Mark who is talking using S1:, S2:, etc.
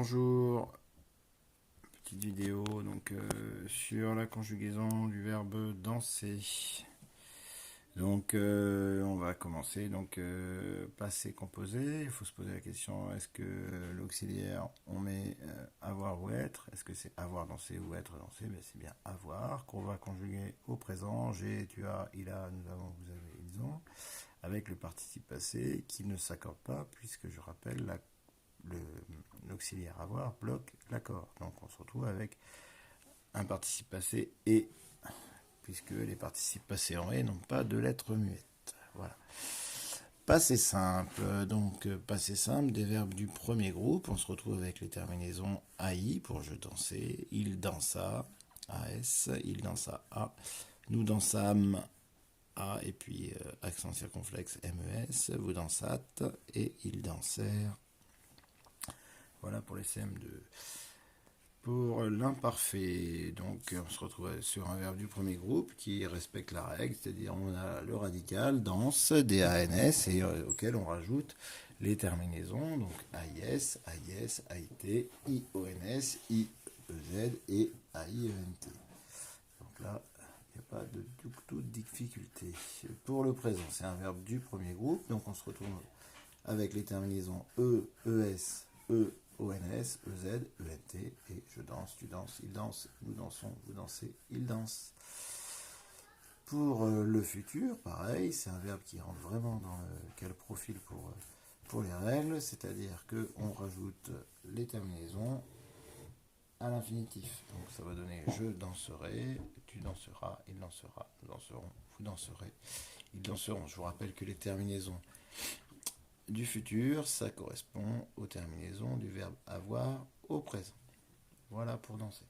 S1: Bonjour, petite vidéo donc sur la conjugaison du verbe danser. Donc on va commencer. Donc passé composé, il faut se poser la question, est-ce que l'auxiliaire on met avoir ou être? Est-ce que c'est avoir dansé ou être dansé? Ben, c'est bien avoir qu'on va conjuguer au présent. J'ai, tu as, il a, nous avons, vous avez, ils ont, avec le participe passé qui ne s'accorde pas, puisque je rappelle l'auxiliaire avoir bloque l'accord. Donc on se retrouve avec un participe passé et, puisque les participes passés en et n'ont pas de lettres muettes. Voilà. Passé simple. Donc passé simple des verbes du premier groupe. On se retrouve avec les terminaisons AI pour je dansais, il dansa, AS, il dansa A, nous dansâmes A et puis accent circonflexe MES, vous dansâtes et ils dansèrent. Voilà pour les CM2. Pour l'imparfait, donc on se retrouve sur un verbe du premier groupe qui respecte la règle, c'est-à-dire on a le radical, danse, DANS, et auquel on rajoute les terminaisons, donc AIS, AIS, AIT, IONS, IEZ et AIENT. Donc là, il n'y a pas de toute difficulté. Pour le présent, c'est un verbe du premier groupe, donc on se retrouve avec les terminaisons E, ES, E, ONS, EZ, ENT, et je danse, tu danses, il danse, nous dansons, vous dansez, il danse. Pour le futur, pareil, c'est un verbe qui rentre vraiment dans quel profil pour les règles, c'est-à-dire qu'on rajoute les terminaisons à l'infinitif. Donc ça va donner je danserai, tu danseras, il dansera, nous danserons, vous danserez, ils danseront. Je vous rappelle que les terminaisons du futur, ça correspond aux terminaisons du verbe avoir au présent. Voilà pour danser.